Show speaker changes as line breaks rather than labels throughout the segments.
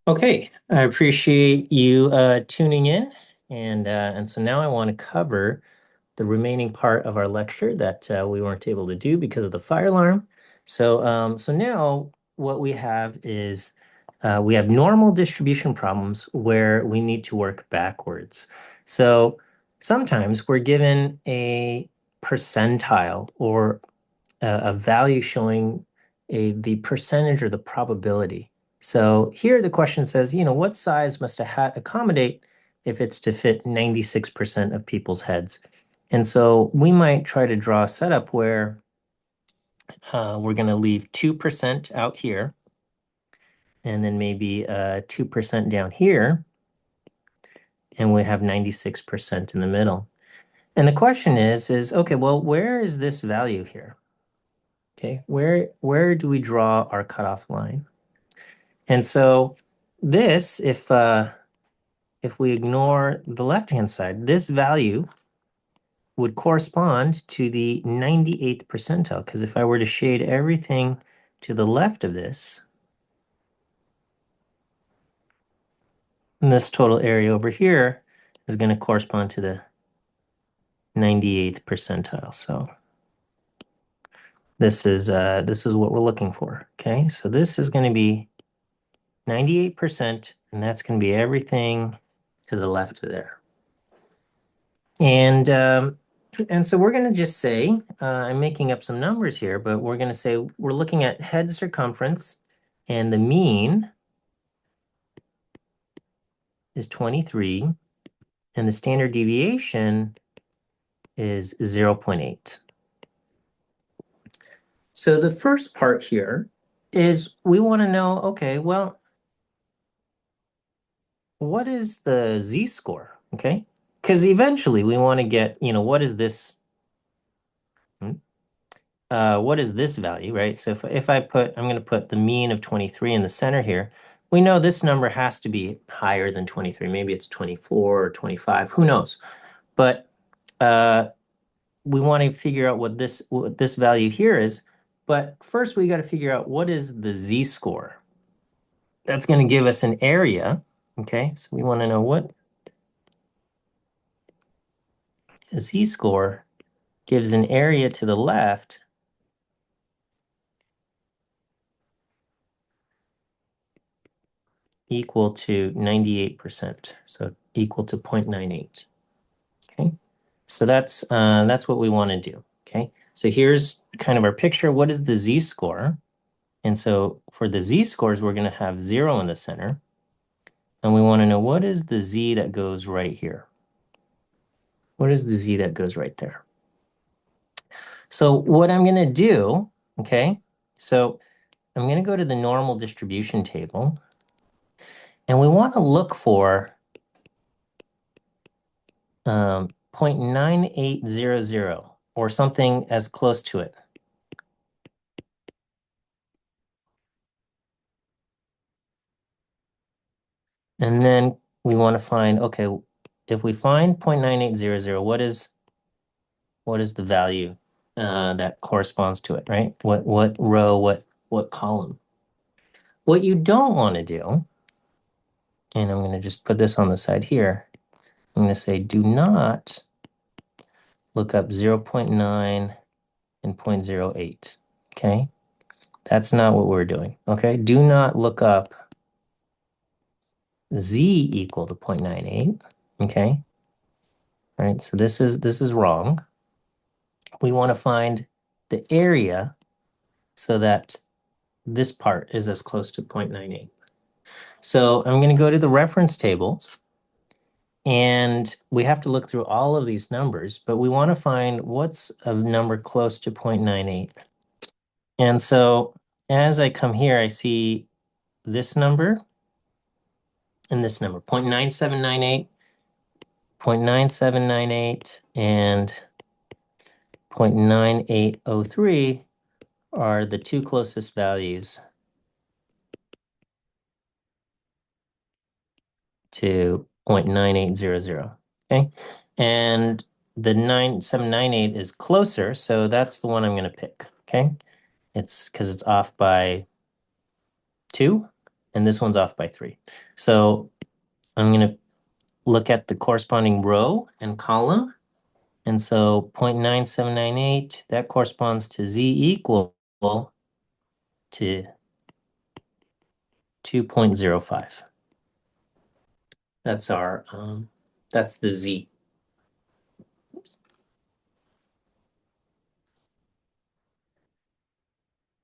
Okay, I appreciate you tuning in, and so now I want to cover the remaining part of our lecture that we weren't able to do because of the fire alarm. So now what we have is we have normal distribution problems where we need to work backwards. So sometimes we're given a percentile or a value showing the percentage or the probability. So here the question says, what size must a hat accommodate if it's to fit 96% of people's heads? And so we might try to draw a setup where we're going to leave 2% out here, and then maybe 2% down here, and we have 96% in the middle. And the question is, okay, well, where is this value here? Okay, where do we draw our cutoff line? And so this, if we ignore the left-hand side, this value would correspond to the 98th percentile. Because if I were to shade everything to the left of this, and this total area over here is going to correspond to the 98th percentile. So this is what we're looking for. Okay, so this is going to be 98%, and that's going to be everything to the left of there. And so we're going to just say, I'm making up some numbers here, but we're going to say we're looking at head circumference, and the mean is 23, and the standard deviation is 0.8. So the first part here is we want to know, okay, well, what is the z-score, okay? Because eventually we want to get, what is this? What is this value, right? So if I'm going to put the mean of 23 in the center here, we know this number has to be higher than 23. Maybe it's 24 or 25, who knows? But we want to figure out what this value here is. But first we got to figure out what is the z-score. That's going to give us an area, okay? So we want to know what a z-score gives an area to the left equal to 98%, so equal to 0.98. Okay, so that's what we want to do. Okay, so here's kind of our picture. What is the z-score? And so for the z-scores, we're going to have 0 in the center, and we want to know what is the z that goes right here. What is the z that goes right there? So what I'm going to do, okay, so I'm going to go to the normal distribution table, and we want to look for 0.9800 or something as close to it. And then we want to find, okay, if we find 0.9800, what is the value that corresponds to it, right? What row, what column? What you don't want to do, and I'm going to just put this on the side here, I'm going to say do not look up 0.9 and 0.08, okay? That's not what we're doing, okay? Do not look up z equal to 0.98, okay? All right, so this is wrong. We want to find the area so that this part is as close to 0.98. So I'm going to go to the reference tables, and we have to look through all of these numbers, but we want to find what's a number close to 0.98. And so as I come here, I see this number and this number, 0.9798, 0.9798, and 0.9803 are the two closest values to 0.9800, okay? And the 9798 is closer, so that's the one I'm going to pick, okay? It's because it's off by 2. and this one's off by 3. So I'm going to look at the corresponding row and column. And so 0.9798, that corresponds to z equal to 2.05. That's our, that's the z.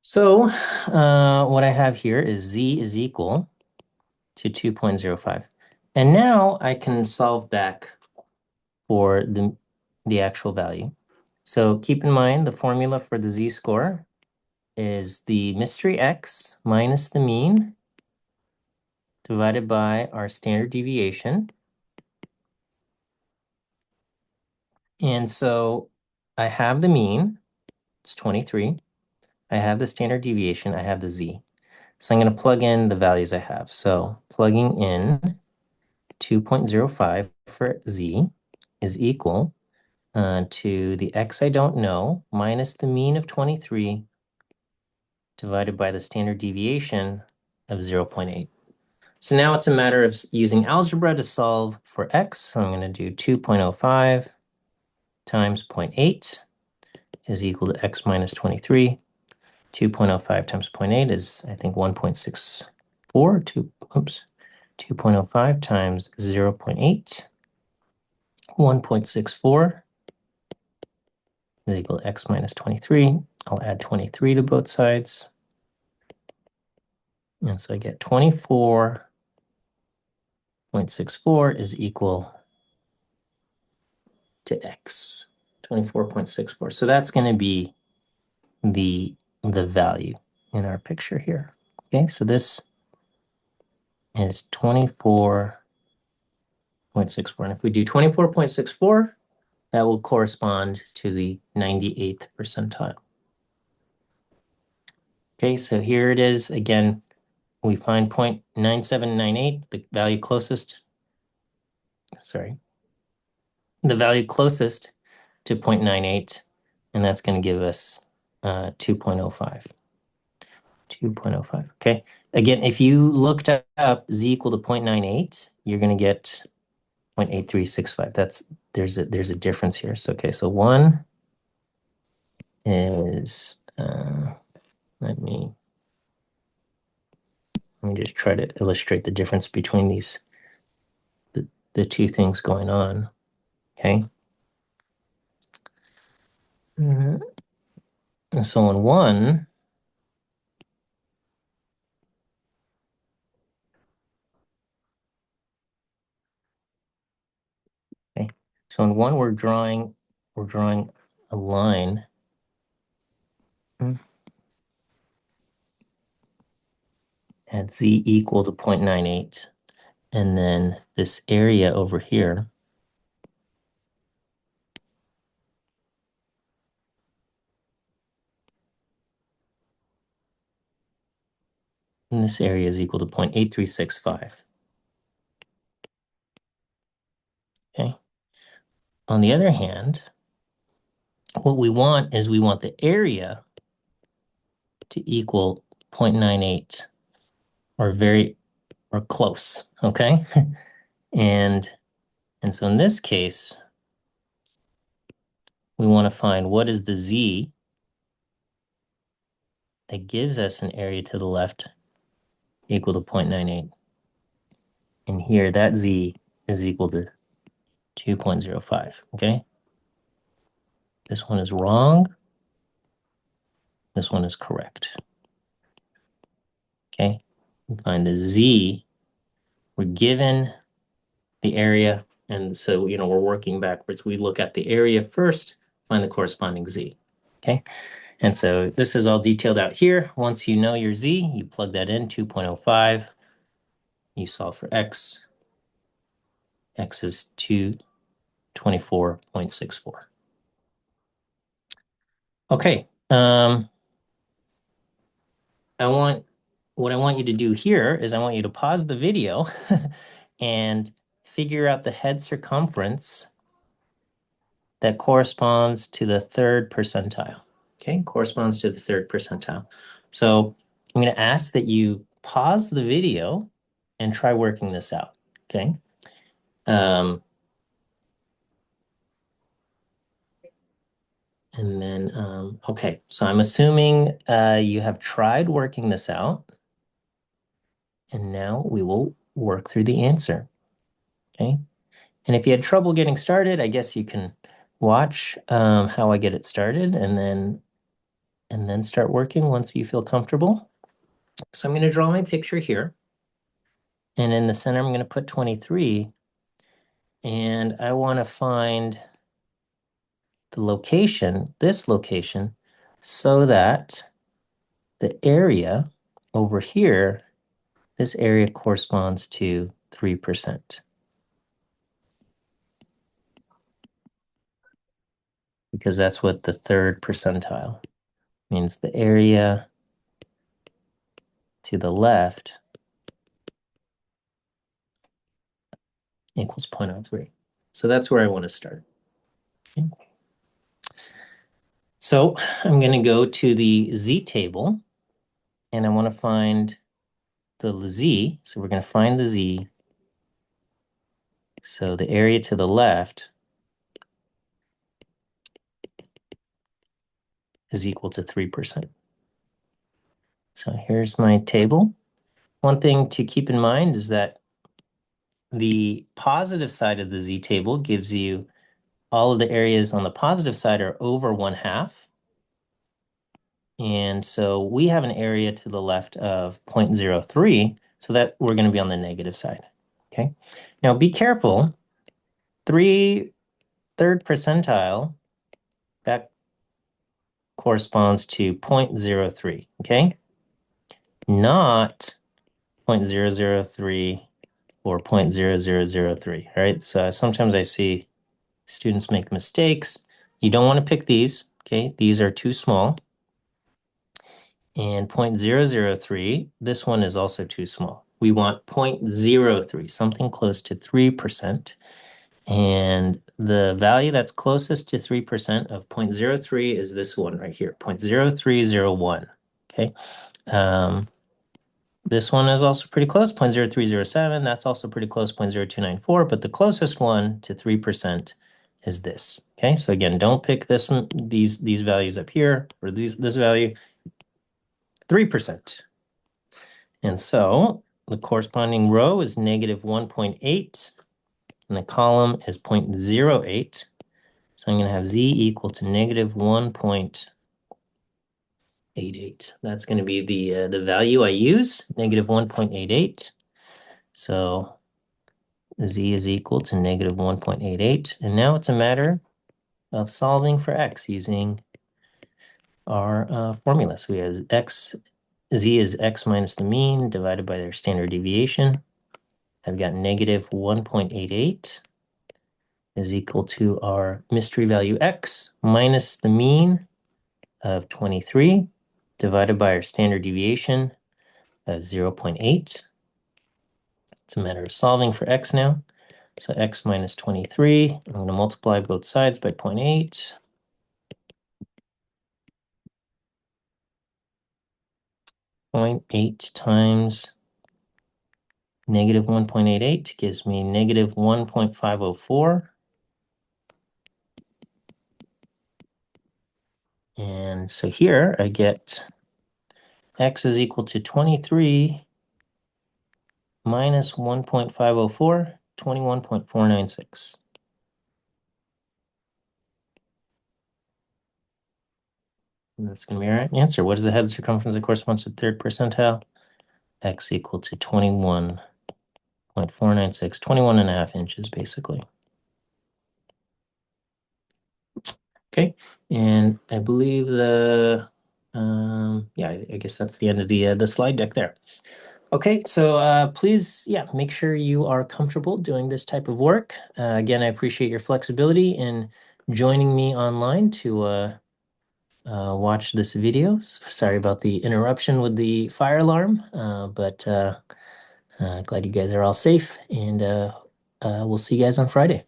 So what I have here is z is equal to 2.05. And now I can solve back for the actual value. So keep in mind the formula for the z-score is the mystery x minus the mean divided by our standard deviation. And so I have the mean, it's 23. I have the standard deviation, I have the z. So I'm going to plug in the values I have. So plugging in 2.05 for z is equal to the x I don't know minus the mean of 23 divided by the standard deviation of 0.8. So now it's a matter of using algebra to solve for x. So I'm going to do 2.05 times 0.8 is equal to x minus 23. 2.05 times 0.8 is, I think, 1.64. 2.05 times 0.8, 1.64 is equal to x minus 23. I'll add 23 to both sides. And so I get 24.64 is equal to x, 24.64. So that's going to be the value in our picture here. Okay, so this is 24.64. And if we do 24.64, that will correspond to the 98th percentile. Okay, so here it is. Again, we find 0.9798, the value closest, the value closest to 0.98, and that's going to give us 2.05. 2.05, okay? Again, if you looked up z equal to 0.98, you're going to get 0.8365. There's a difference here. So, okay, so one is, let me just try to illustrate the difference between the two things going on, okay? And so on one, okay, so in one we're drawing a line at z equal to 0.98, and then this area over here, and this area is equal to 0.8365. Okay. On the other hand, what we want is we want the area to equal 0.98 or close, okay? and so in this case, we want to find what is the z that gives us an area to the left equal to 0.98. And here that z is equal to 2.05, okay? This one is wrong. This one is correct. Okay, we find the z, we're given the area, and so, we're working backwards. We look at the area first, find the corresponding z, okay? And so this is all detailed out here. Once you know your z, you plug that in, 2.05, you solve for x. X is 224.64. Okay, what I want you to do here is I want you to pause the video and figure out the head circumference that corresponds to the third percentile. Okay, corresponds to the third percentile. So I'm going to ask that you pause the video and try working this out, okay? And then, okay, so I'm assuming you have tried working this out, and now we will work through the answer, okay? And if you had trouble getting started, I guess you can watch how I get it started and then start working once you feel comfortable. So I'm going to draw my picture here. And in the center, I'm going to put 23. And I want to find the location, this location, so that the area over here, this area corresponds to 3%. Because that's what the third percentile means. The area to the left equals 0.03. So that's where I want to start. Okay. So I'm going to go to the z table, and I want to find the z. So we're going to find the z. So the area to the left is equal to 3%. So here's my table. One thing to keep in mind is that the positive side of the z table gives you all of the areas on the positive side are over 1/2. And so we have an area to the left of 0.03, so that we're going to be on the negative side. Okay. Now be careful. Third percentile, that corresponds to 0.03. Okay. Not 0.003 or 0.0003. All right. So sometimes I see students make mistakes. You don't want to pick these. Okay. These are too small. And 0.003, this one is also too small. We want 0.03, something close to 3%. And the value that's closest to 3% of 0.03 is this one right here, 0.0301. Okay. This one is also pretty close, 0.0307. That's also pretty close, 0.0294. But the closest one to 3% is this. Okay. So again, don't pick this one, these values up here, or this value. 3%. And so the corresponding row is negative 1.8, and the column is 0.08. So I'm going to have z equal to negative 1.88. That's going to be the value I use, negative 1.88. So z is equal to negative 1.88. And now it's a matter of solving for x using our formula. So we have z is x minus the mean divided by their standard deviation. I've got negative 1.88 is equal to our mystery value x minus the mean of 23 divided by our standard deviation of 0.8. It's a matter of solving for x now. So x minus 23, I'm going to multiply both sides by 0.8. 0.8 times negative 1.88 gives me negative 1.504. And so here I get x is equal to 23 minus 1.504, 21.496. And that's going to be our answer. What is the head circumference that corresponds to third percentile? X equal to 21.496, 21.5 inches, basically. Okay, and I believe yeah, I guess that's the end of the slide deck there. Okay, so please, yeah, make sure you are comfortable doing this type of work. Again, I appreciate your flexibility in joining me online to watch this video. Sorry about the interruption with the fire alarm, but glad you guys are all safe, and we'll see you guys on Friday.